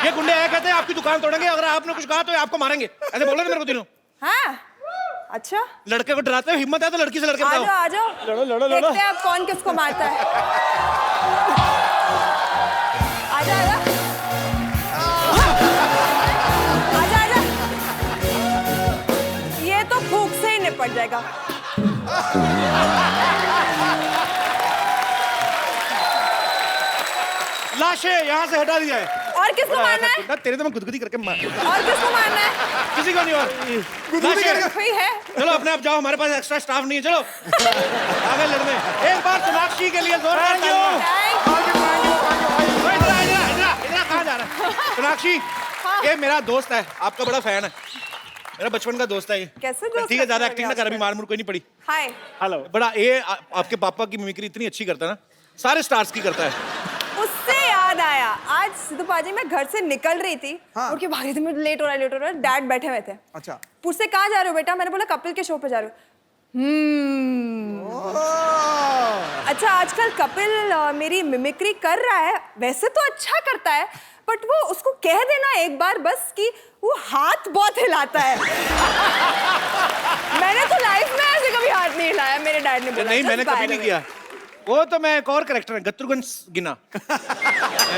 ये गुंडे आया कहते हैं आपकी दुकान तोड़ेंगे, अगर आपने कुछ कहा तो आपको मारेंगे, ऐसे बोल रहे थे मेरे को तीनों। हाँ अच्छा, लड़के को डराते हो, हिम्मत है तो लड़की से लड़के बताओ। आ जाओ लड़ो लड़ो लड़ो। देखते हैं अब कौन किसको मारता है। आजा आजा आजा आजा, ये तो भूख से ही निपट जाएगा। लाशें यहाँ से हटा दिया है। और किसको मारना है? तेरे तो मैं गुदगुदी करके मार। और किसको मारना है? किसी को नहीं। और कोई है? चलो अपने आप जाओ, हमारे पास एक्स्ट्रा स्टाफ नहीं है, चलो आगे लड़ने। एक बार सोनाक्षी के लिए जोरदार तालियां। इधर कहाँ जा रहा है? सोनाक्षी ये मेरा दोस्त है, आपका बड़ा फैन है, मेरा बचपन का दोस्त है ये। कैसे दोस्त? ठीक है, ज्यादा एक्टिंग ना कर, अभी मार मुर कोई नहीं पड़ी। Hi hello. बड़ा ये आपके पापा की मिमिक्री इतनी अच्छी करता है ना, सारे स्टार्स की करता है। उससे याद आया, आज सिद्धू पाजी मैं घर से निकल रही थी और क्या भागी थी, मुझे लेट हो रहा है। डैड बैठे हुए थे। अच्छा। पूछते कहाँ जा रहे हो बेटा? मैंने बोला कपिल के शो पे जा रही हूँ। अच्छा, आजकल कपिल मेरी मिमिक्री कर रहा है, वैसे तो अच्छा करता है, बट वो उसको कह देना एक बार बस कि वो हाथ बहुत हिलाता है। मैंने तो लाइफ में ऐसे कभी हाथ नहीं हिलाया, मेरे डैड ने बोला। नहीं, मैंने कभी नहीं किया। वो तो मैं एक और कैरेक्टर है, गत्रुगन गिना।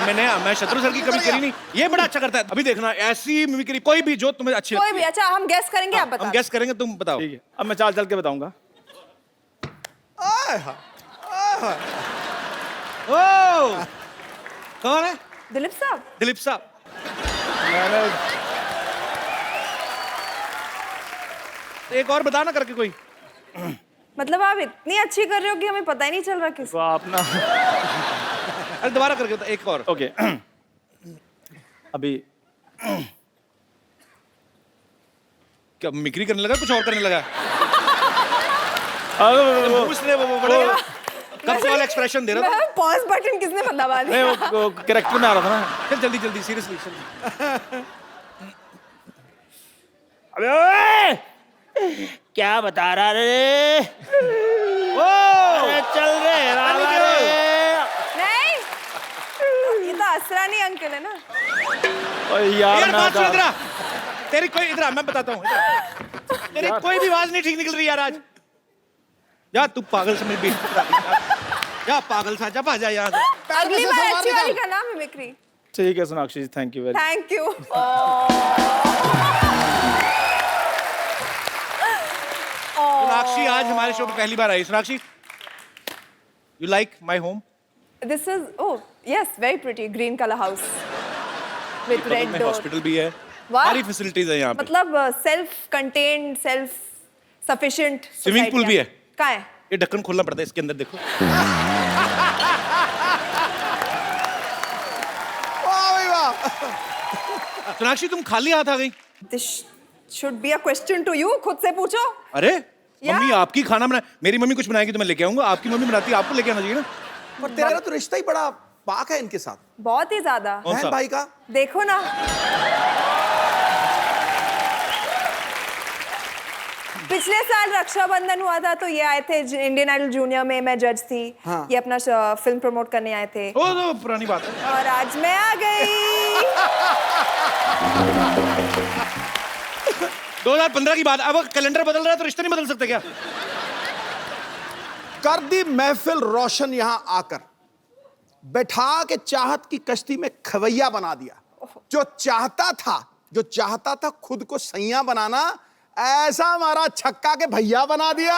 मैं शत्रु सर की कभी करी नहीं, ये बड़ा अच्छा करता है। अभी देखना ऐसी मिमिक्री कोई भी जो तुम्हें अच्छी कोई भी। अच्छा हम गेस करेंगे, आप बताओ। हम गेस करेंगे, तुम बताओ। ठीक है, अब मैं चाल चल के बताऊंगा। ओ कौन है? दिलीप साहब। दिलीप साहब। मैंने एक और बताना करके कोई। मतलब आप इतनी अच्छी कर रहे हो कि हमें पता ही नहीं चल रहा किस। तो आप ना अरे दोबारा करके बता, एक और। ओके अभी क्या मिमिक्री करने लगा, कुछ और करने लगा? वो पूछ रहे वो बड़े कब से वाला एक्सप्रेशन दे रहा था। पॉज बटन किसने दबा नहीं, दिया? वो कैरेक्टर में आ रहा था ना। चल जल्दी जल्दी, सीरियसली चल। अबे ओए! क्या बता रहा रे? अरे चल रे बाबा रे। नहीं, ये तो असरानी अंकल है ना। ओए यार यार मैं बात सुन, इधर आ। तेरी कोई इधर आ, मैं बताता हूँ। तेरी कोई भी आवाज नहीं ठीक निकल रही यार आज। जा तू पागल से मेरी बेइज्जती करा दी। जा पागल सा, जा भाजा यहाँ से। अगली बार अच्छी वाली का नाम मिमिक्री। ठीक है Sonakshi ji, thank you very. Thank you. Sonakshi आज हमारे शो पे पहली बार आई। Sonakshi, you like my home? This is yes, very pretty green color house with red door. Hospital भी है, वाह। सारी फैसिलिटीज है यहाँ पे। मतलब self contained, self sufficient. Swimming pool भी है। कहाँ है? ये ढक्कन खोलना पड़ता है, इसके अंदर देखो। वाह भाई वाह। सोनाक्षी तुम खाली हाथ आ गई। This should be a question to you. खुद से पूछो। अरे या? मम्मी आपकी खाना बना, मेरी मम्मी कुछ बनाएगी तो मैं लेके आऊंगा, आपकी मम्मी बनाती है आपको लेके आना चाहिए ना। पर तेरा तो रिश्ता ही बड़ा पाक है इनके साथ। बहुत ही ज्यादा। कौन सा? बहन भाई का। देखो ना, पिछले साल रक्षाबंधन हुआ था तो ये आए थे इंडियन आइडल जूनियर में, मैं जज थी। हाँ। ये अपना फिल्म प्रमोट करने आए थे वो तो पुरानी बात है। और आज मैं आ गई। 2015 की बात, अब कैलेंडर बदल रहा है तो रिश्ते नहीं बदल सकते क्या? कर दी महफिल रोशन यहाँ आकर, बैठा के चाहत की कश्ती में खवैया बना दिया। जो चाहता था खुद को सैया बनाना, ऐसा हमारा छक्का के भैया बना दिया।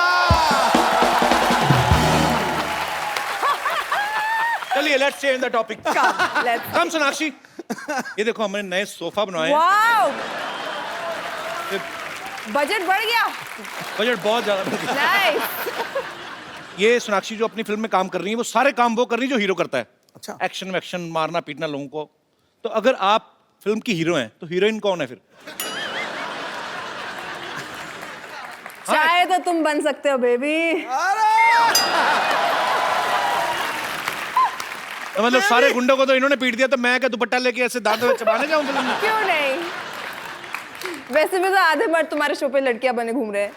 चलिए लेट्स चेंज द टॉपिक। कम सोनाक्षी, ये देखो हमने नए सोफा बनवाए हैं। वाओ, बजट बढ़ गया। बजट बहुत ज्यादा बढ़ गया। नाइस। ये सोनाक्षी जो अपनी फिल्म में काम कर रही है, वो सारे काम वो कर रही है जो हीरो करता है। अच्छा। एक्शन वैक्शन, मारना पीटना लोगों को। तो अगर आप फिल्म की हीरो हैं तो हीरोइन कौन है फिर? चाहे तो तुम बन सकते हो बेबी। तो मतलब सारे गुंडों को तो इन्होंने पीट दिया, तो मैं क्या दुपट्टा लेके ऐसे दांतों में चबाने जाऊं फिल्म में? क्यों नहीं, वैसे भी तो आधे मर्द तुम्हारे शो पे लड़कियां बने घूम रहे हैं।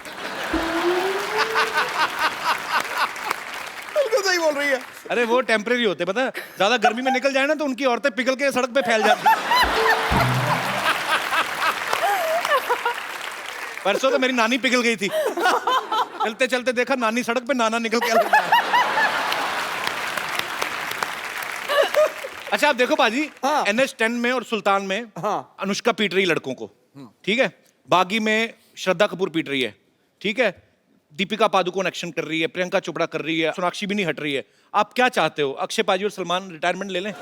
बिल्कुल सही बोल रही है। अरे वो टेम्परेरी होते, पता है, ज्यादा गर्मी में निकल जाए ना तो उनकी औरतें पिघल के सड़क पे फैल जाती हैं। परसों तो मेरी नानी पिघल गई थी, चलते चलते देखा नानी सड़क पे, नाना निकल के आ गया। अच्छा आप देखो बाजी, हाँ। NH10 में और सुल्तान में हाँ। अनुष्का पीट रही लड़कों को, ठीक है। बागी में श्रद्धा कपूर पीट रही है, ठीक है। दीपिका पादुकोण एक्शन कर रही है, प्रियंका चोपड़ा कर रही है, सोनाक्षी भी नहीं हट रही है। आप क्या चाहते हो, अक्षय पाजी और सलमान रिटायरमेंट ले लें?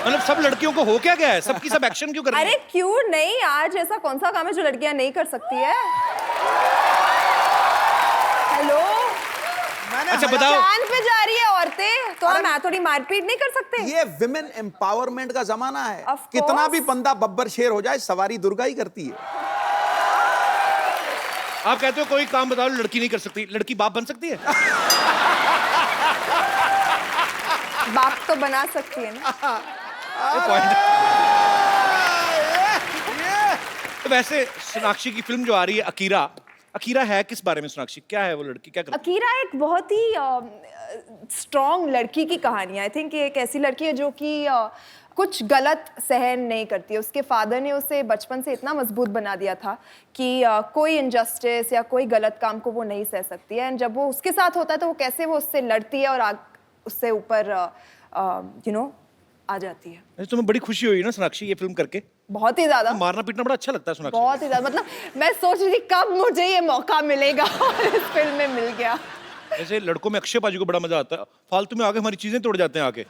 मतलब सब लड़कियों को हो क्या गया है, सबकी सब एक्शन क्यों कर रही अरे है? क्यों नहीं, आज ऐसा कौन सा काम है जो लड़कियां नहीं कर सकती है? हेलो, अच्छा बताओ, चांद पे जा रही है औरतें, तो हम थोड़ी मारपीट नहीं कर सकते? ये विमेन एम्पावरमेंट का जमाना है। Of कितना course. भी बंदा बब्बर शेर हो जाए, सवारी दुर्गा ही करती है। आप कहते हो कोई काम बताओ लड़की नहीं कर सकती, लड़की बाप बन सकती है? बाप तो बना सकती है ना। ये point है। तो वैसे सोनाक्षी की फिल्म जो आ रही है अकीरा, अकीरा है किस बारे में सोनाक्षी? क्या है वो लड़की, क्या करती अकीरा एक बहुत ही स्ट्रॉन्ग लड़की की कहानी है। आई थिंक ये एक ऐसी लड़की है जो कि कुछ गलत सहन नहीं करती है। उसके फादर ने उसे बचपन से इतना मजबूत बना दिया था कि कोई इनजस्टिस या कोई गलत काम को वो नहीं सह सकती है। एंड जब वो उसके साथ होता है तो वो कैसे वो उससे लड़ती है और उससे ऊपर आ जाती है। है? तुम्हें बड़ी खुशी हुई ना सोनाक्षी ये फिल्म करके? बहुत ही ज्यादा, मारना पीटना बड़ा अच्छा लगता है सोनाक्षी? बहुत ही ज्यादा। मतलब मैं सोच रही थी कब मुझे ये मौका मिलेगा और इस फिल्म में मिल गया। जैसे लड़कों में अक्षय पाजी को बड़ा मजा आता है, फालतू में आके हमारी चीजें तोड़ जाते हैं आके।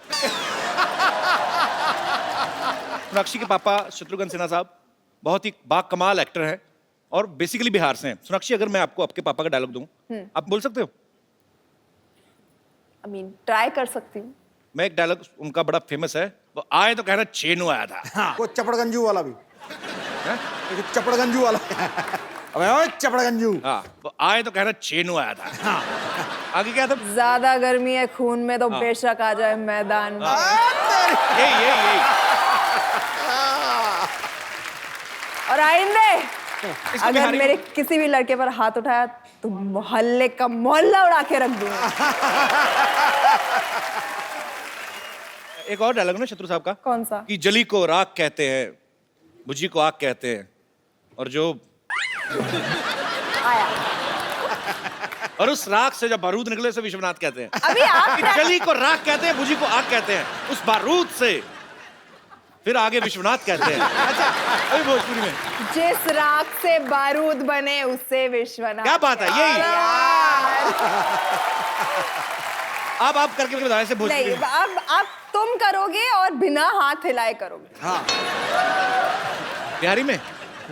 सोनाक्षी के पापा शत्रुघ्न सिन्हा साहब बहुत ही बाकमाल एक्टर हैं और बेसिकली बिहार से हैं। सोनाक्षी अगर मैं आपको आपके पापा का डायलॉग दूं, आप बोल सकते हो? आई मीन ट्राई कर सकती हूँ। मैं एक डायलॉग उनका बड़ा फेमस है, वो आए तो कहना चेनू आया था। हाँ। वो चपड़गंजू वाला भी, हैं? एक चपड़गंजू वाला। अबे ओए चपड़गंजू। हाँ, वो आए तो कहना चेनू आया था। हाँ। आगे क्या था? ज्यादा गर्मी है खून में तो बेशक आ जाए मैदान में। यही और आइंदे इसको अगर बिहारी मेरे किसी भी लड़के पर हाथ उठाया तो मोहल्ले का मोहल्ला उड़ा के रख दूंगा। एक और डायलॉग ना शत्रु साहब का, कौन सा? कि जली को राख कहते हैं, बुझी को आग कहते हैं, और जो आया और उस राख से जब बारूद निकले उसे विश्वनाथ कहते हैं। अभी आप कि जली को राख कहते हैं, बुझी को आग कहते हैं, उस बारूद से फिर आगे विश्वनाथ कहते हैं। अच्छा अभी भोजपुरी में जिस राख से बारूद बने उससे विश्वनाथ। क्या बात है, यही यार। अब आप करके मुझे बताएं ऐसे भोजपुरी नहीं, में। अब तुम करोगे और बिना हाथ हिलाए करोगे। हाँ। बिहारी में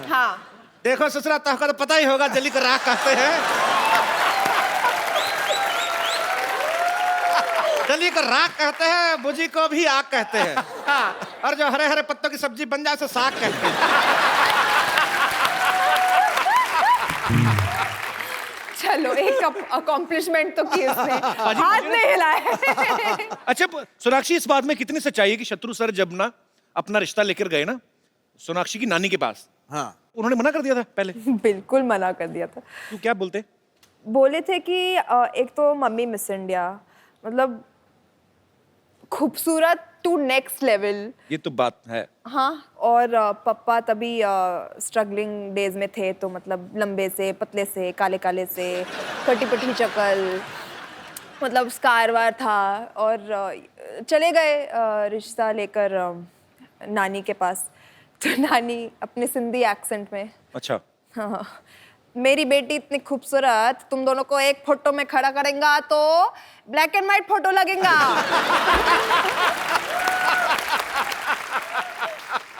हाँ, देखो ससुरा तहका तो पता ही होगा, जली को राख कहते हैं, जली को राख कहते हैं, बुझी को भी आग कहते हैं, और जो हरे हरे पत्तों की सब्जी बन जाए उसे साग कहते हैं। चलो एक अकॉम्प्लिशमेंट तो की उसने, हाथ नहीं हिलाए। अच्छा सोनाक्षी, इस बात में कितनी सच्चाई है कि शत्रु सर जब ना अपना रिश्ता लेकर गए ना सोनाक्षी की नानी के पास, हाँ। उन्होंने मना कर दिया था पहले? बिल्कुल मना कर दिया था। तू क्या बोलते? बोले थे कि एक तो मम्मी मिस इंडिया, मतलब खूबसूरत टू नेक्स्ट लेवल। ये तो बात है। हाँ, और पापा तभी स्ट्रगलिंग डेज में थे, तो मतलब लंबे से पतले से काले काले से कटी पटी शक्ल, मतलब स्कार वार था, और चले गए रिश्ता लेकर नानी के पास। तो नानी अपने सिंधी एक्सेंट में, अच्छा हाँ, मेरी बेटी इतनी खूबसूरत, तुम दोनों को एक फोटो में खड़ा करेंगे तो ब्लैक एंड व्हाइट फोटो लगेगा।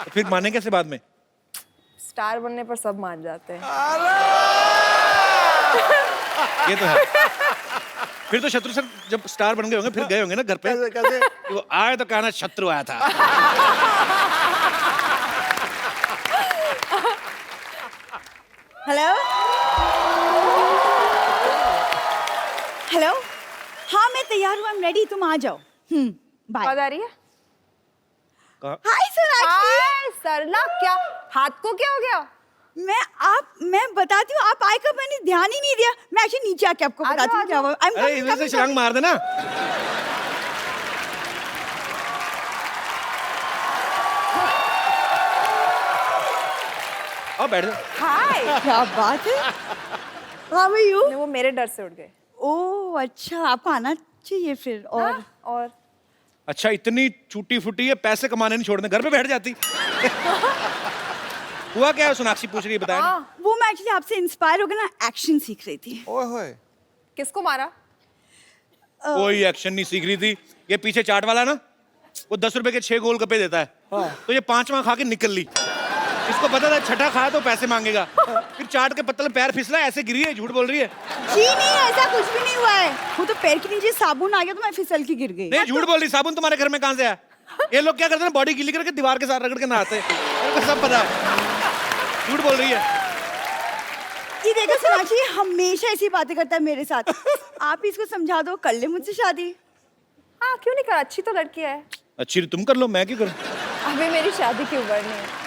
तो फिर माने कैसे बाद में? स्टार बनने पर सब मान जाते हैं। ये तो है। फिर तो शत्रु सर जब स्टार बन गए होंगे फिर गए होंगे ना घर पे, कैसे कैसे? कि वो आए तो कहना शत्रु आया था। हेलो हेलो, हाँ मैं तैयार हूँ, आई एम रेडी, तुम आ जाओ। बाय। आवाज आ रही है? कहा? हाय सोनाक्षी। हाय सरला, क्या हाथ को क्या हो गया? मैं बताती हूँ, आप आए कब, मैंने ध्यान ही नहीं दिया। मैं एक्चुअली नीचे आके आपको आ बताती हूँ जाओ, क्या हुआ। अरे इधर से छलांग मार देना। आओ बैठ जाओ। हाय। क्या बात है। How are you? वो मेरे डर से उड़ गए। ओह अच्छा, आपको आना चाहिए फिर। और अच्छा इतनी छूटी फूटी है, पैसे कमाने नहीं छोड़ने, घर पे बैठ जाती। हुआ क्या है? सोनाक्षी पूछ रही है, बताया नहीं। हाँ, वो मैं एक्चुअली आपसे इंस्पायर होकर ना एक्शन सीख रही थी। ओए होए। किसको मारा? कोई एक्शन नहीं सीख रही थी। ये पीछे चाट वाला ना, वो 10 रुपए के 6 गोलगप्पे देता है, तो ये 5वां खा के निकल ली। इसको पता था छठा खाया तो पैसे मांगेगा, फिर चाट के पत्तल में पैर फिसला, ऐसे गिरी है, झूठ बोल रही है। जी नहीं, ऐसा कुछ भी नहीं हुआ है। वो तो पैर के नीचे साबुन आ गया तो मैं फिसल के गिर गई। नहीं झूठ बोल रही, साबुन तुम्हारे घर में कहाँ से आया? ये लोग क्या करते हैं, बॉडी गीली करके दीवार के साथ रगड़ के नहाते हैं, मेरे को सब पता है। झूठ बोल रही है। ये देखो सोनाक्षी हमेशा ऐसी बातें करता है मेरे साथ। आप इसको समझा दो, कर ले मुझसे शादी। हाँ क्यों नहीं करा, अच्छी तो लड़की है। अच्छी तुम कर लो, मैं क्यों करूं? अभी मेरी शादी की उम्र नहीं है।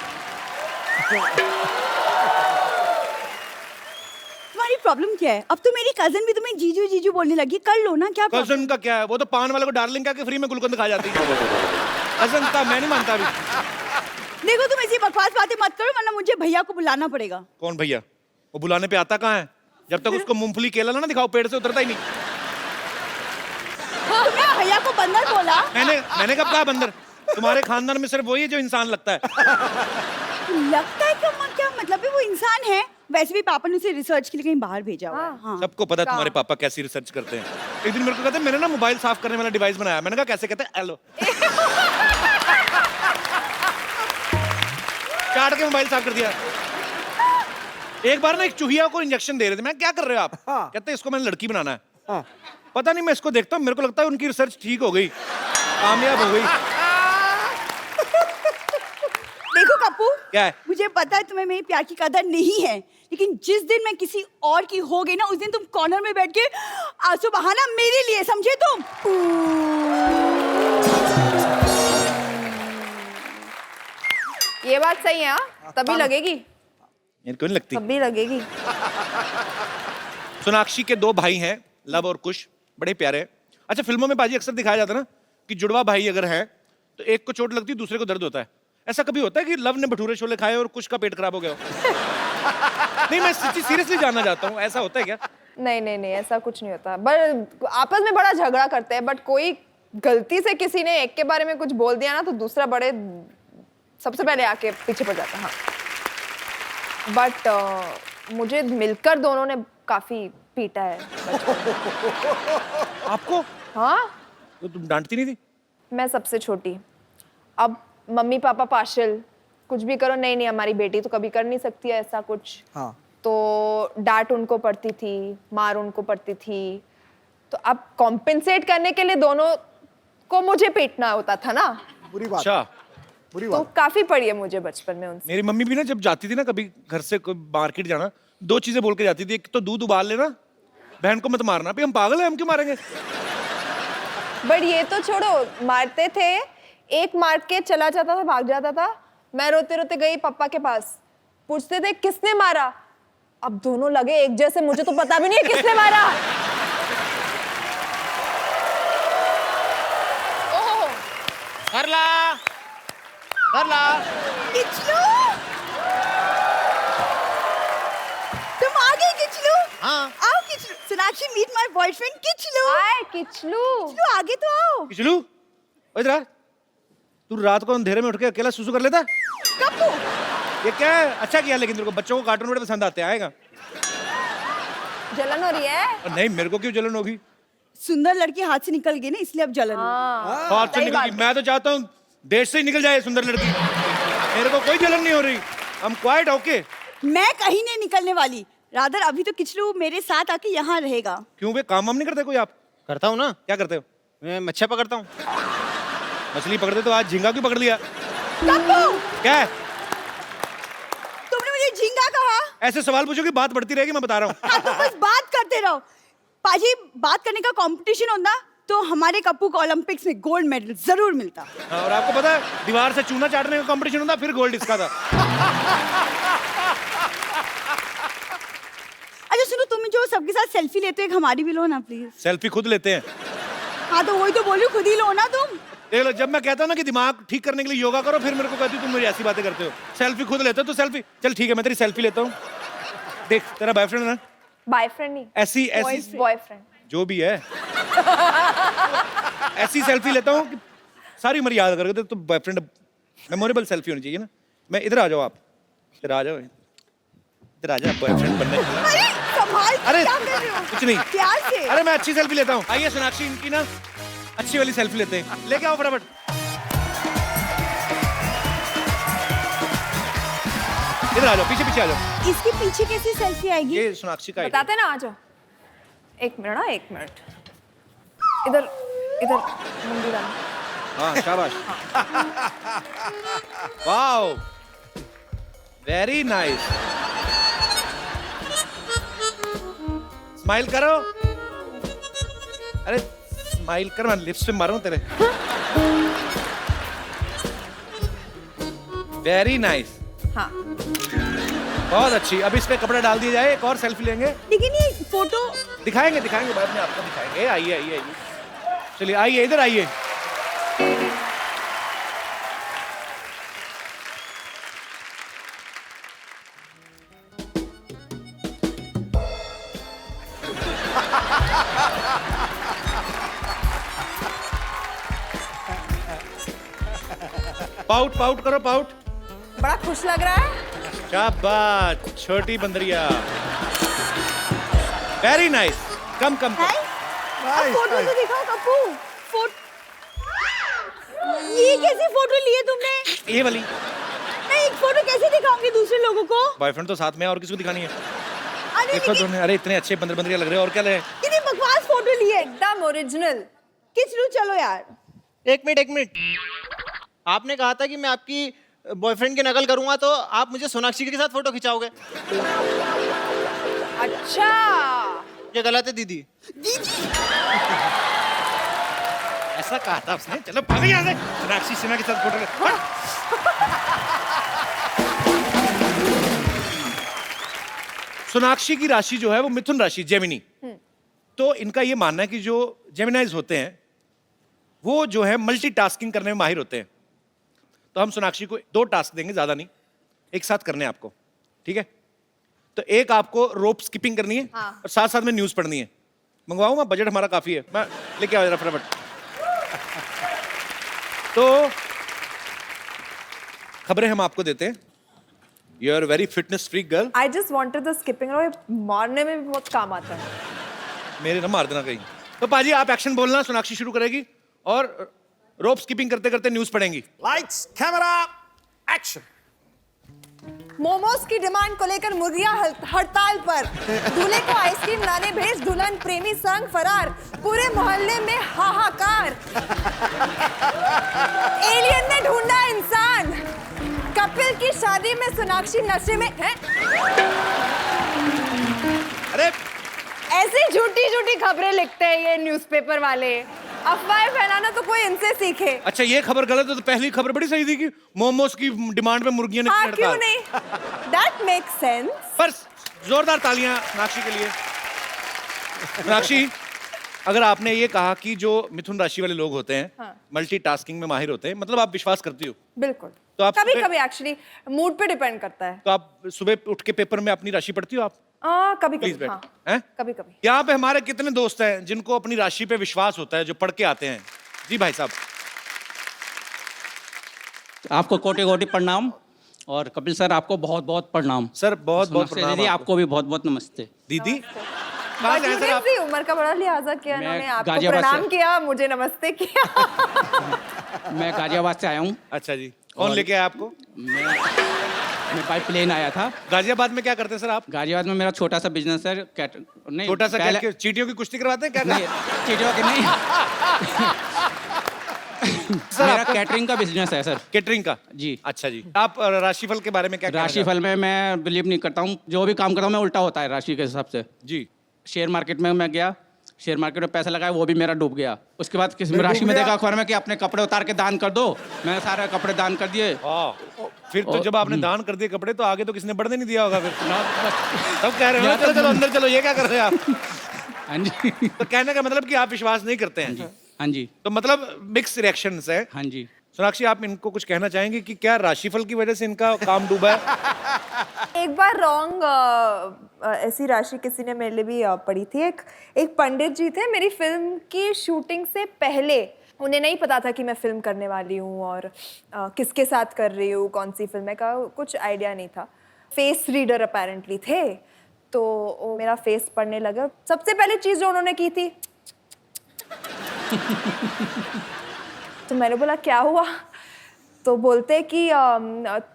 तुम्हारी प्रॉब्लम क्या है? अब तो मेरी कजन भी तुम्हें जीजू जीजू बोलने लगी, कर लो ना। क्या problem? कजन का क्या है? वो तो पान वाले को डार्लिंग कह के फ्री में गुलकंद खा जाती है। कजन का मैं नहीं मानता अभी। देखो तुम ऐसी बकवास बातें मत करो, वरना मुझे भैया को बुलाना पड़ेगा। कौन भैया? वो बुलाने पे आता कहाँ है? जब तक उसको मूंगफली केला ना दिखाओ, पेड़ से उतरता ही नहीं। तुमने भैया को बंदर बोला? मैंने कब कहा बंदर? तुम्हारे खानदान में सिर्फ वही है जो इंसान लगता है। लगता है क्या मतलब है? वो इंसान है। वैसे भी पापा ने उसे रिसर्च के लिए कहीं बाहर भेजा हुआ है। हाँ। सबको पता है तुम्हारे पापा कैसी रिसर्च करते हैं। एक दिन मेरे को कहते हैं मैंने ना मोबाइल साफ करने वाला डिवाइस बनाया। मैंने कहा कैसे? कहते हैं एलो। चाट के मोबाइल साफ कर दिया। एक बार ना एक चूहिया को इंजेक्शन दे रहे थे, मैं क्या कर रहे हो आप? हाँ। कहते हैं इसको मैंने लड़की बनाना है। हाँ। पता नहीं, मैं इसको देखता हूँ, मेरे को लगता है उनकी रिसर्च ठीक हो गई, कामयाब हो गई। देखो कप्पू, क्या है? मुझे पता है तुम्हें मेरी प्यार की कदर नहीं है, लेकिन जिस दिन मैं किसी और की हो गई ना, उस दिन तुम कॉर्नर में बैठ के आंसू बहाना मेरे लिए, समझे तुम? ये बात सही है। हाँ तभी लगेगी, मेरे को नहीं लगती। तभी लगेगी। सोनाक्षी के 2 भाई हैं, लव और कुश, बड़े प्यारे हैं। अच्छा फिल्मों में बाजी अक्सर दिखाया जाता है ना कि जुड़वा भाई अगर है तो एक को चोट लगती है, दूसरे को दर्द होता है। ऐसा कभी होता है कि लव ने भटूरे छोले खाए और कुश का पेट खराब हो गया हो? नहीं मैं सीरियसली जानना चाहता हूँ, ऐसा होता है क्या? नहीं ऐसा कुछ नहीं होता। बट आपस में बड़ा झगड़ा करते हैं, बट कोई गलती से किसी ने एक के बारे में कुछ बोल दिया ना तो दूसरा बड़े सबसे पहले आके पीछे पड़ जाता है। हाँ बट मुझे मिलकर दोनों ने काफी पीटा है। आपको? हाँ तो तुम डांटती नहीं थी? मैं सबसे छोटी। अब मम्मी पापा पार्शल, कुछ भी करो, नहीं हमारी बेटी तो कभी कर नहीं सकती है ऐसा कुछ। हाँ। तो डांट उनको पड़ती थी, मार उनको पड़ती थी। तो अब कॉम्पेंसेट करने के लिए दोनों को मुझे पीटना होता था ना। बुरी बात। अच्छा। बुरी तो बात। काफी पड़ी है मुझे बचपन में उनसे। मेरी मम्मी भी ना जब जाती थी ना कभी घर से मार्केट जाना, 2 चीजें बोल के जाती थी। एक तो दूध उबाल लेना, बहन को मत मारना। हम पागल हैं, हम क्यों मारेंगे? बट ये तो छोड़ो, मारते थे, एक मार के चला जाता था, भाग जाता था। मैं रोते रोते गई पापा के पास, पूछते थे किसने मारा। अब दोनों लगे एक जैसे, मुझे तो पता भी नहीं है किसने मारा। ओह कर ला। किचलू, तुम आ गए किचलू? हाँ। आओ Kichlu. Sonakshi meet my boyfriend Kichlu. Hi Kichlu. Kichlu आगे तो आओ। किचलू इधर आ। तू रात को अंधेरे में उठ के अकेला सुसु कर लेता है? कप्पू, ये क्या है? अच्छा किया, लेकिन तेरे को बच्चों को कार्टून बड़े पसंद आते हैं। आएगा? जलन हो रही है? और नहीं, मेरे को क्यों जलन होगी? सुंदर लड़की हाथ से निकल गई ना, इसलिए अब जलन हो। हाँ हाथ से सही निकल गई। बात। मैं तो चाहता हूँ देश से ही निकल जाए सुंदर लड़की। मेरे को कोई जलन नहीं हो रही। हम क्वाइट ओके। मैं कहीं नहीं निकलने वाली। रादर अभी तो किचलू मेरे साथ आके यहाँ रहेगा। क्यों बे, काम वाम नहीं करते कोई आप? करता हूँ ना, क्या करते हो? मैं मच्छियाँ पकड़ता हूँ। मछली पकड़ते तो आज झींगा क्यों पकड़ लिया? कप्पू, क्या है? तुमने मुझे झींगा कहा? ऐसे सवाल पूछोगे बात बढ़ती रहेगी, मैं बता रहा हूँ। हाँ, तो बस बात करते रहो। पाजी, बात करने का कंपटीशन होता तो हमारे कप्पू को ओलंपिक्स में गोल्ड मेडल जरूर मिलता। हाँ, और आपको पता है दीवार से चूना चाटने का कंपटीशन होता, फिर गोल्ड इसका था। अच्छा सुनो, तुम जो सबके साथ सेल्फी लेते हो, एक हमारी भी लो ना प्लीज। सेल्फी खुद लेते हैं। हाँ तो वही तो बोलूं, खुद ही लो ना तुम। देख लो, जब मैं कहता हूँ ना कि दिमाग ठीक करने के लिए योगा करो, फिर मेरे को कहती हो तुम मुझे ऐसी बातें करते हो। सेल्फी खुद लेते हो तो सेल्फी, चल ठीक है मैं तेरी सेल्फी लेता हूँ। देख तेरा बॉयफ्रेंड है ना, बॉयफ्रेंड नहीं, ऐसी ऐसी बॉयफ्रेंड जो भी है ऐसी सेल्फी लेता हूँ कि सारी उम्र याद करके तो बॉयफ्रेंड मेमोरेबल सेल्फी होनी चाहिए ना। मैं इधर आ जाओ, आप इधर आ जाओ, इधर आ जाओ, बॉयफ्रेंड बनने के लिए। अरे संभाल के, अरे क्या कर रहे हो? कुछ नहीं, प्यार से। अरे मैं अच्छी सेल्फी लेता हूँ। आइए सोनाक्षी, इनकी ना अच्छी वाली सेल्फी लेते हैं, लेके आओ फटाफट। इधर आ जाओ, पीछे पीछे आ जाओ। इसके पीछे कैसी सेल्फी आएगी? ये सोनाक्षी का बताते ना, आ जाओ। एक मिनट ना, एक मिनट। इधर इधर मुंडी डाल। हाँ शाबाश। Wow, very nice. स्माइल करो। अरे स्माइल कर, मैं लिप्स पे मारूं तेरे। वेरी नाइस, हाँ बहुत अच्छी। अब इस पे कपड़ा डाल दिया जाए, एक और सेल्फी लेंगे। लेकिन ये फोटो दिखाएंगे दिखाएंगे, बाद में आपको दिखाएंगे। आइए आइए आइए, चलिए आइए, इधर आइए। पाउट पाउट करो, पाउट। बड़ा खुश लग रहा है। शाबाश छोटी बंदरिया, वेरी नाइस। कम कम है? अब फोटो तो दिखाओ कप्पू। ये कैसी फोटो ली है तुमने? ये वाली। मैं एक फोटो कैसे दिखाऊंगी दूसरे लोगों को? बॉयफ्रेंड तो साथ में है, और किसको दिखानी है? अरे देखो लेकिन तुमने, अरे इतने अच्छे बंदर बंदरिया लग रहे हो, और क्या ले? कितनी बकवास फोटो ली है। एकदम ओरिजिनल। किचलू चलो यार। एक मिनट, आपने कहा था कि मैं आपकी बॉयफ्रेंड की नकल करूंगा, तो आप मुझे सोनाक्षी के साथ फोटो खिंचाओगे? अच्छा, ये गलत है दीदी। ऐसा कहा था उसने। चलो भागो यहाँ से, सोनाक्षी सिन्हा के साथ फोटो ले। सोनाक्षी की राशि जो है वो मिथुन राशि, जेमिनी। तो इनका ये मानना है कि जो जेमिनाइज होते हैं वो जो है मल्टीटास्किंग करने में माहिर होते हैं। तो हम सोनाक्षी को 2 टास्क देंगे, ज्यादा नहीं, एक साथ करने हैं आपको, ठीक है? तो एक आपको रोप स्किपिंग करनी है, हाँ। और साथ साथ में न्यूज पढ़नी है। मंगवाऊं मैं? बजट हमारा काफी है, मैं लेके आओ जरा फटाफट। तो खबरें हम आपको देते हैं। You are very fitness freak girl. I just wanted the skipping rope, मारने में भी बहुत काम आता है। मेरे ना मार देना कहीं। तो पाजी आप एक्शन बोलना, सोनाक्षी शुरू करेगी और रोप स्किपिंग करते करते न्यूज पढ़ेंगी। Lights camera action. मोमोज की डिमांड को लेकर मुर्गियां हड़ताल पर। दूल्हे को आइसक्रीम लाने भेज दुल्हन प्रेमी संग फरार। पूरे मोहल्ले में हाहाकार। एलियन ने ढूंढा इंसान। कपिल की शादी में सोनाक्षी नशे में है। अरे ऐसी झूठी झूठी खबरें लिखते हैं ये न्यूज़पेपर वाले। अफवाहें फैलाना तो कोई इनसे सीखे। अच्छा, ये खबर गलत है तो पहली खबर बड़ी सही थी कि मोमोज की डिमांड पे मुर्गियां ने हाँ, की क्यों हड़ताल। नहीं? That makes sense. पर जोरदार तालियां सोनाक्षी के लिए। सोनाक्षी, अगर आपने ये कहा कि जो मिथुन राशि वाले लोग होते हैं हाँ। मल्टीटास्किंग में माहिर होते हैं, मतलब आप विश्वास करती हो? बिल्कुल। तो आप कभी सुबह- कभी एक्चुअली मूड पे डिपेंड करता है। तो आप सुबह उठ के पेपर में अपनी राशि पढ़ती हो आप? कभी प्लीज कभी, बैठ। हाँ, हैं? कभी कभी। यहाँ पे हमारे कितने दोस्त हैं जिनको अपनी राशि पे विश्वास होता है, जो पढ़ के आते हैं? जी भाई साहब। आपको कोटि कोटि प्रणाम, और कपिल सर आपको बहुत बहुत प्रणाम। सर बहुत बहुत नमस्ते प्रणाम दीदी, आपको। आपको भी बहुत बहुत नमस्ते। दीदी कहाँ से हैं सर आप? बड़ी उम्र का बड़ा लिहाजा किया मैं इन्होंने। आपको गाजियाबाद प्रणाम से- किया, मुझे नमस्ते किया। मैं गाजियाबाद से आया हूँ। अच्छा जी, कौन लेके आया आपको? मैं बाई प्लेन आया था। गाजियाबाद में क्या करते हैं सर आप? गाजियाबाद में मेरा छोटा सा बिजनेस है। नहीं, छोटा सा पहले- क्या, चीटियों की कुश्ती करवाते हैं क्या? नहीं, चीटियों के नहीं। सर मेरा आपका कैटरिंग का बिजनेस है सर। केटरिंग का? जी। अच्छा जी। आप राशिफल के बारे में क्या कहना राशिफल में मैं बिलीव नहीं करता हूँ। जो भी काम करता हूँ मैं उल्टा होता है राशि के हिसाब से। चाहते हैं? जी। शेयर मार्केट में मैं गया, शेयर मार्केट में पैसा लगाया, वो भी मेरा डूब गया। उसके बाद किसी डूब राशि में गया? देखा अखबार में कि अपने कपड़े उतार के दान कर दो। मैंने सारे कपड़े दान कर दिए। वाह, फिर तो और- जब आपने दान कर दिए कपड़े तो आगे तो किसी ने बढ़ने नहीं दिया होगा फिर। तब कह रहे हो ना, चलो चलो अंदर चलो, ये क्या कर रहे हैं आप? हाँ जी। तो कहने का मतलब कि आप विश्वास नहीं करते हैं। हाँ जी, तो मतलब मिक्स रिएक्शंस है। हाँ जी। सोनाक्षी, आप इनको कुछ कहना चाहेंगे कि क्या राशिफल की वजह से इनका काम डूबा है? एक बार रॉन्ग ऐसी राशि किसी ने मेरे लिए भी पढ़ी थी। एक पंडित जी थे, मेरी फिल्म की शूटिंग से पहले उन्हें नहीं पता था कि मैं फिल्म करने वाली हूँ और किसके साथ कर रही हूँ, कौन सी फिल्म है का कुछ आइडिया नहीं था। फेस रीडर अपेरेंटली थे, तो वो मेरा फेस पढ़ने लगा। सबसे पहले चीज़ जो उन्होंने की थी तो मैंने बोला क्या हुआ? तो बोलते कि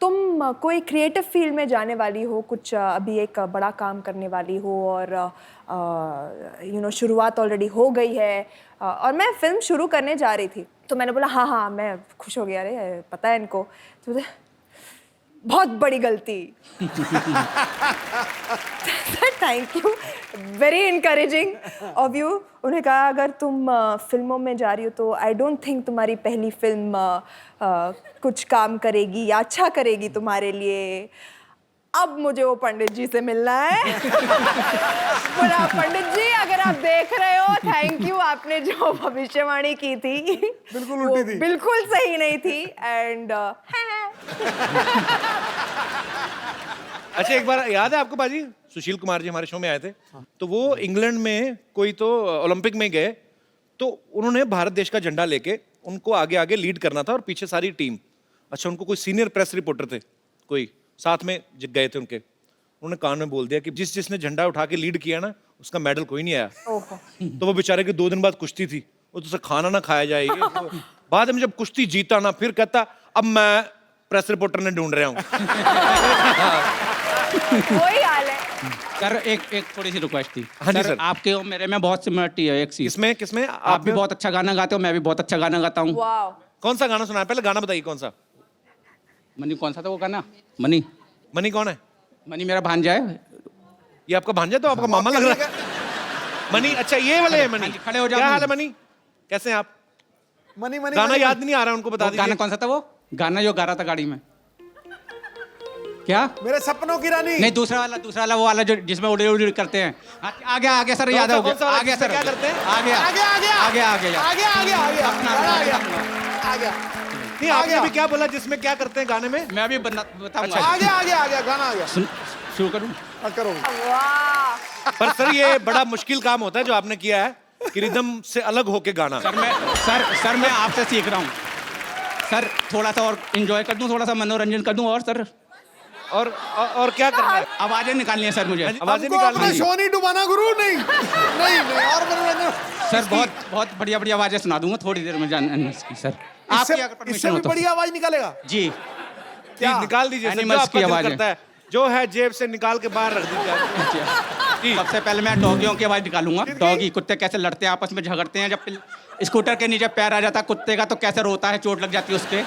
तुम कोई क्रिएटिव फील्ड में जाने वाली हो, कुछ अभी एक बड़ा काम करने वाली हो और शुरुआत ऑलरेडी हो गई है। और मैं फिल्म शुरू करने जा रही थी, तो मैंने बोला हाँ हाँ, मैं खुश हो गया, अरे पता है इनको। तो बोलते बहुत बड़ी गलती। Thank you, very encouraging of you. उन्हें कहा अगर तुम फिल्मों में जा रही हो तो आई डोंट थिंक तुम्हारी पहली फिल्म कुछ काम करेगी या अच्छा करेगी तुम्हारे लिए। अब मुझे वो पंडित जी से मिलना है। बोला पंडित जी अगर आप देख रहे हो, थैंक यू, आपने जो भविष्यवाणी की थी बिल्कुल उल्टी थी, बिल्कुल सही नहीं थी। एंड अच्छा, एक बार याद है आपको बाजी, सुशील कुमार जी हमारे शो में आए थे, तो वो इंग्लैंड में कोई तो ओलंपिक में गए, तो उन्होंने भारत देश का झंडा लेके उनको आगे आगे लीड करना था और पीछे सारी टीम। अच्छा, उनको कोई सीनियर प्रेस रिपोर्टर थे, कोई साथ में गए थे उनके, उन्होंने कान में बोल दिया कि जिसने झंडा उठा के लीड किया ना, उसका मेडल कोई नहीं आया। तो वो बेचारे की 2 दिन बाद कुश्ती थी, वो तो उसे खाना ना खाया जाएगी। तो बाद में जब कुश्ती जीता ना, फिर कहता अब मैं प्रेस रिपोर्टर ने ढूंढ रहा हूँ। वही हाल है। सर एक थोड़ी सी रिक्वेस्ट थी। हाँ जी, सर। आपके और मेरे में बहुत सिमिलरिटी है एक चीज। किसमें किसमें? आप भी बहुत अच्छा गाना गाते हो, मैं भी बहुत अच्छा गाना गाता हूँ। वाओ, कौन सा गाना सुना है? पहले गाना बताइए कौन सा। मनी कौन सा था वो गाना? मनी मनी कौन है? मनी मेरा भांजा है। ये आपका भांजा, तो आपका मामा लग रहा है। मनी, अच्छा ये वाले है मनी। हाँ जी, खड़े हो जाओ। क्या हाल है मनी, कैसे हैं आप? मनी मनी गाना मनी, याद नहीं आ रहा, उनको बता वो गाना दीजिए। कौन सा था? वो गाना जो गा रहा था गाड़ी में, क्या? मेरे सपनों की रानी। नहीं, दूसरा वाला वो वाला जो जिसमें उड़े उड़े करते हैं। आ गया सर, याद हो कौन सा गया। वाला आ गया जिसमें सर, क्या करते हैं? आ गया आ गया आ गया आ गया आ गया आ गया आ गया आ गया नहीं, आपने भी क्या बोला जिसमें क्या करते हैं गाने में? मैं भी बताऊंगा। आ गया गाना आ गया। शुरू करूं? हाँ, करो। वाह। पर सर ये बड़ा मुश्किल काम होता है जो आपने किया है कि रिदम से अलग होके गाना। सर मैं आपसे सीख रहा हूँ सर। थोड़ा सा और एंजॉय कर दूं, थोड़ा सा मनोरंजन कर दूं, और सर और क्या करना है? आवाजें निकालनी है सर मुझे। आवाजें हमको अपना निकालनी है। शो नहीं डुबाना गुरु, नहीं नहीं नहीं, और मनोरंजन। सर बहुत बढ़िया बढ़िया आवाजें सुना दूंगा थोड़ी देर में जानने की सर। आपकी अगर इससे परमिशन हो भी तो। बढ़िया आवाज निकालेगा। जी, ठीक, निकाल दीजिए सर, जो Animals आपका की दिल आवाजें। करता है, जो है जेब से निकाल के बाहर रख दीजिए। जी। सबसे पहले मैं डॉगियों की आवाज निकालूंगा। डॉगी, कुत्ते कैसे लड़ते हैं, आपस में झगड़ते हैं, जब स्कूटर के नीचे पैर आ जाता है कुत्ते का तो कैसे रोता है, चोट लग जाती है उसके,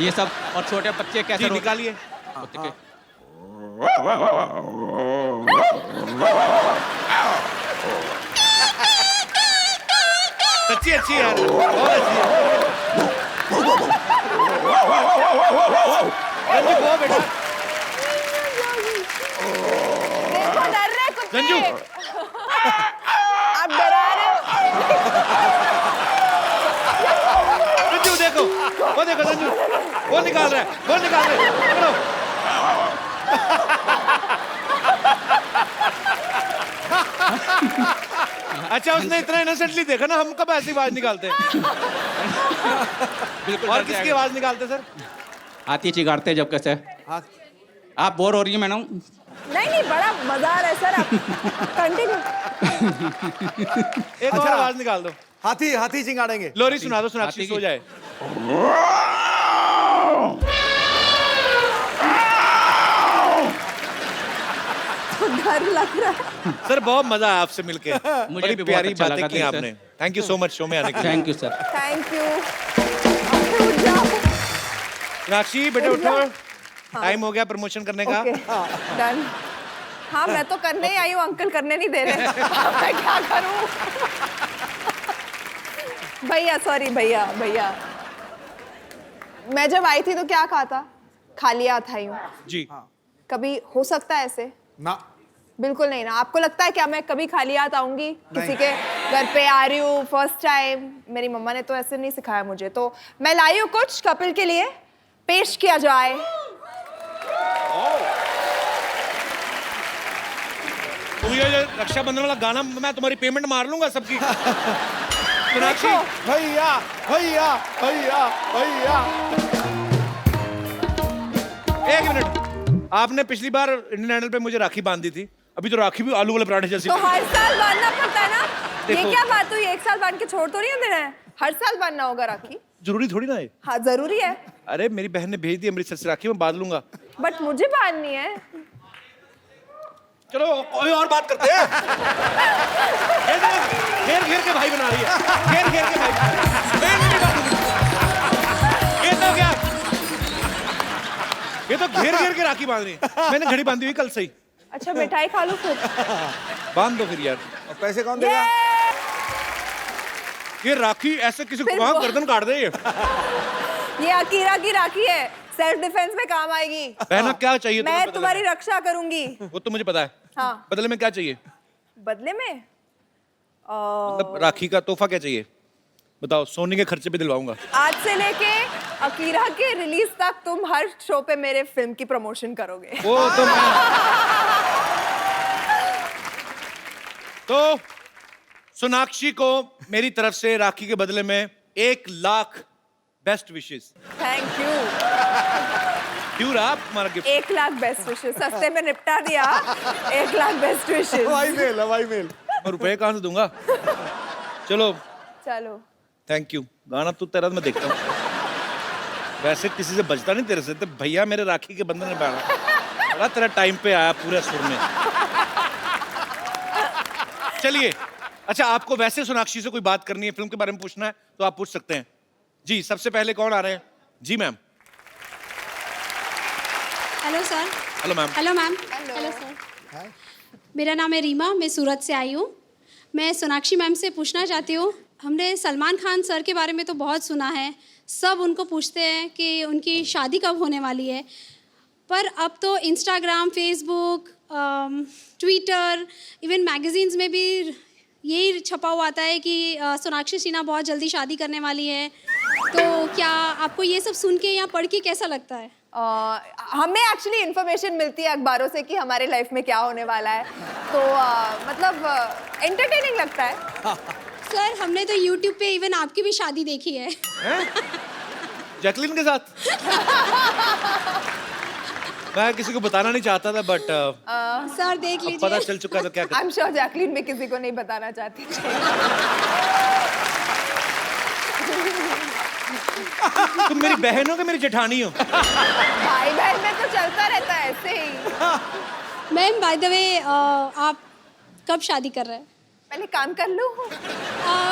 ये सब। और छोटे बच्चे कैसे जी, रोते हैं। निकालिए। कुत्ते के। सच्ची अच्छी है यार, बहुत अच्छी है। रंजू वो बेटा, देखो डर रहे कुत्ते। रंजू। आप डरा रहे हो। रंजू देखो, वो देखो रंजू, वो निकाल रहा है, वो निकाल रहा है, पकड़ो। अच्छा, उसने इतना इनोसेंटली देखा ना, हम कब ऐसी आवाज निकालते हैं? बिल्कुल। और डर किसकी जाएगा। आवाज निकालते सर? आती चिगाड़ते जब कैसे। हाँ, आप बोर हो रही है मैडम? नहीं, बड़ा मजा आ रहा है सर, आप कंटिन्यू। एक और आवाज निकाल दो। हाथी हाथी चिंगाड़ेंगे। लोरी सुना दो, सोनाक्षी हाथी की। सो जाए। डर लग रहा है। सर बहुत मजा आया आपसे मिलके, मुझे बड़ी भी बहुत प्यारी अच्छा बातें लगा, की थैंक आपने। Thank you so much show में आने के लिए। Thank you sir. Thank you. उठ जाओ। सोनाक्षी बेटे उठो, टाइम हो गया प्रमोशन करने का। Okay, done. हाँ, मैं तो करने ही आई हूँ, अंकल करने नहीं दे रहे। मैं क्या करूँ? भैया, सॉरी भैया, भैया। मैं जब आई थी तो क्या कहा था? खाली हाथ आई हूँ। जी। कभी हो सकता है ऐसे? ना, बिल्कुल नहीं ना। आपको लगता है क्या मैं कभी खाली हाथ आऊंगी किसी के घर पे? आ रही हूँ फर्स्ट टाइम, मेरी मम्मा ने तो ऐसे नहीं सिखाया मुझे, तो मैं लाई हूँ कुछ कपिल के लिए, पेश किया जाए। तो ये जो रक्षाबंधन वाला गाना मैं तुम्हारी पेमेंट मार लूंगा सबकी। सोनाक्षी भैया भैया भैया भैया। एक मिनट, आपने पिछली बार इंडियन आइडल पे मुझे राखी बांधी थी, अभी तो राखी भी आलू वाले पराठे जैसी। तो हर साल बांधना पड़ता है ना। ये देखो। क्या बात हुई, एक साल बांध के छोड़ तो नहीं देना है, हर साल बांधना होगा राखी। जरूरी थोड़ी ना है। हाँ जरूरी है, अरे मेरी बहन ने भेज दी अमृतसर से राखी, मैं बांध लूंगा। बट मुझे बांधनी है। चलो कोई और बात करते हैं। ये तो घेर घेर के भाई बना रही है, घेर घेर के भाई। ये तो क्या, ये तो घेर घेर के राखी बांध रही है। मैंने घड़ी बांधी हुई कल से ही। अच्छा मिठाई खा लो फिर। बांध दो फिर यार। और पैसे कौन देगा? ये राखी ऐसे किसी को फिर वहां वो- गर्दन काट दे। ये अकीरा की राखी है, सेल्फ डिफेंस में काम आएगी। बहना क्या चाहिए तुम्हें मैं बदले तुम्हारी में? रक्षा करूंगी। वो तो मुझे पता है। हाँ। बदले में क्या चाहिए? बदले में मतलब राखी का तोहफा क्या चाहिए बताओ? सोने के खर्चे पे दिलवाऊंगा। आज से लेके अकीरा के रिलीज तक तुम हर शो पे मेरे फिल्म की प्रमोशन करोगे। वो तो मैं... तो सोनाक्षी को मेरी तरफ से राखी के बदले में 1,00,000 बेस्ट विशेस। Thank you. क्यों रहा तुम्हारा गिफ्ट? 1,00,000 बेस्ट विशेस, सस्ते में निपटा दिया। 1,00,000 बेस्ट विशेस। हवाई मेल। मैं रुपए कहाँ से दूंगा? चलो चलो थैंक यू। गाना तो तेरा मैं देखता हूँ, वैसे किसी से बचता नहीं तेरे से। तो भैया मेरे राखी के बंधन में बैठा बड़ा तेरा टाइम पे आया पूरे सुर में। चलिए अच्छा, आपको वैसे सोनाक्षी से कोई बात करनी है, फिल्म के बारे में पूछना है तो आप पूछ सकते हैं। जी सबसे पहले कौन आ रहे हैं? जी ma'am. Hello sir. Hello ma'am. Hello ma'am. Hello sir. मेरा नाम है रीमा, मैं सूरत से आई हूँ। मैं सोनाक्षी मैम से पूछना चाहती हूँ, हमने सलमान खान सर के बारे में तो बहुत सुना है, सब उनको पूछते हैं कि उनकी शादी कब होने वाली है, पर अब तो Instagram, Facebook, Twitter, even magazines में भी यही छपा हुआ आता है कि सोनाक्षी सिन्हा बहुत जल्दी शादी करने वाली है। तो क्या आपको ये सब सुन के या पढ़ के कैसा लगता है? हमें एक्चुअली इन्फॉर्मेशन मिलती है अखबारों से कि हमारे लाइफ में क्या होने वाला है, तो मतलब एंटरटेनिंग लगता है। सर हमने तो YouTube पे इवन आपकी भी शादी देखी है। जैकलिन के साथ? मैं किसी को बताना नहीं चाहता था बट सर देख अब पता लीजिए। चल चुका है तो क्या आई एम श्योर जैकलीन भी किसी को नहीं बताना चाहती। तुम मेरी बहन हो कि मेरी जेठानी हो? भाई बहन में तो चलता रहता है ऐसे ही। मैम बाय द वे आप कब शादी कर रहे हैं? पहले काम कर लूं।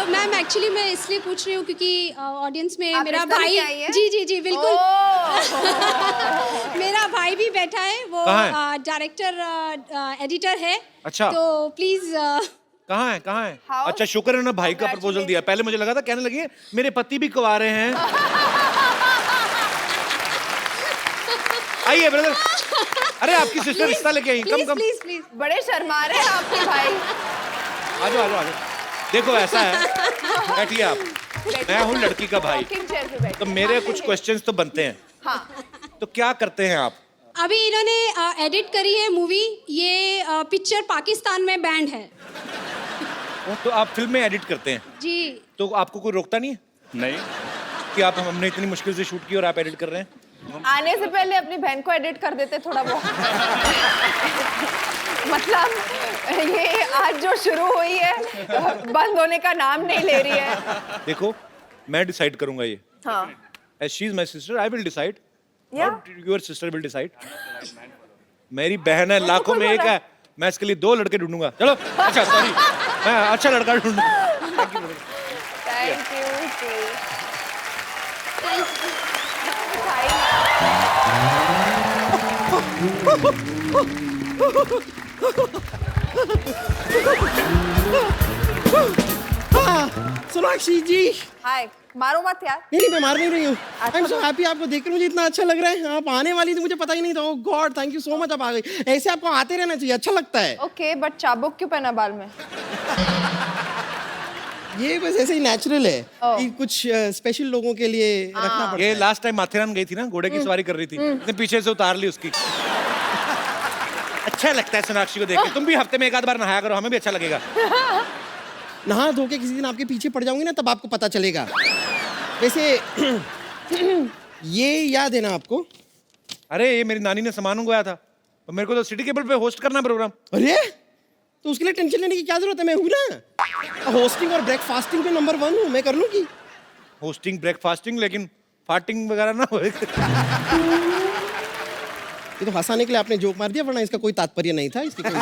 मैम एक्चुअली मैं इसलिए पूछ रही हूँ क्योंकि ऑडियंस में आप मेरा रिश्ता भाई, लेके आई हैं? जी जी जी बिल्कुल, ओह। मेरा भाई भी बैठा है, वो कहाँ है? डायरेक्टर एडिटर है। अच्छा। तो प्लीज कहाँ है कहाँ है? How? अच्छा शुक्र है ना भाई का प्रपोजल दिया। पहले मुझे लगा था कहने लगी है, मेरे पति भी कुंवारे हैं। आइए ब्रदर। अरे आपकी सिस्टर रिश्ता लेके आई। Come please come please please. बड़े शर्मा रहे हैं आपके भाई। आ जाओ आ जाओ आ जाओ। देखो ऐसा है, बैठिए आप। मैं हूँ लड़की का भाई, Rocking chair पे बैठिए। तो मेरे कुछ क्वेश्चंस तो बनते हैं। हाँ। तो क्या करते हैं आप? अभी इन्होंने एडिट करी है मूवी, ये पिक्चर पाकिस्तान में बैंड है। तो आप फिल्म में एडिट करते हैं, जी तो आपको कोई रोकता नहीं है? नहीं कि आप हमने इतनी मुश्किल से शूट की और आप एडिट कर रहे हैं। आने से पहले अपनी बहन को एडिट कर देते थोड़ा बहुत। मतलब ये आज जो शुरू हुई है बंद होने का नाम नहीं ले रही है। देखो मैं डिसाइड करूंगा ये। हाँ। As she is my sister, I will decide. Yeah. Not your sister will decide. मेरी बहन है, लाखों में एक है। मैं इसके लिए 2 लड़के ढूंढूंगा। चलो अच्छा सॉरी, मैं अच्छा लड़का ढूंढूंगा। Thank you. Sonakshi ji, hi. मारो मत यार। नहीं मैं मार नहीं रही हूँ। अच्छा आई एम सो हैप्पी, आपको देखकर मुझे इतना अच्छा लग रहा है। आप आने वाली थी, मुझे पता ही नहीं था। Oh God, thank you so much, आप आ गई। ऐसे आपको आते रहना चाहिए, अच्छा लगता है। ओके, बट चाबुक क्यों पहना बाल में? ये बस ऐसे ही नेचुरल है कि कुछ स्पेशल लोगों के लिए रखना पड़ता ये है। लास्ट टाइम माथेरान गई थी ना, घोड़े की सवारी कर रही थी, उसने पीछे से उतार ली उसकी। अच्छा लगता है सोनाक्षी को देख के। तुम भी हफ्ते में एक आध बार नहाया करो, हमें भी अच्छा लगेगा। नहा धो के किसी दिन आपके पीछे पड़ जाऊंगी ना, तब आपको पता चलेगा। वैसे ये याद है ना आपको? अरे ये मेरी नानी ने सामान मंगवाया था, और मेरे को तो सिटी केबल पे होस्ट करना है प्रोग्राम। अरे तो उसके लिए टेंशन लेने की क्या जरूरत है, मैं हूं ना। होस्टिंग और ब्रेकफास्टिंग पे नंबर 1 हूं, मैं कर लूंगी। होस्टिंग ब्रेकफास्टिंग, लेकिन फास्टिंग वगैरह ना हो। ये तो हंसाने के लिए आपने जोक मार दिया, वरना इसका कोई तात्पर्य नहीं था। इसकी कोई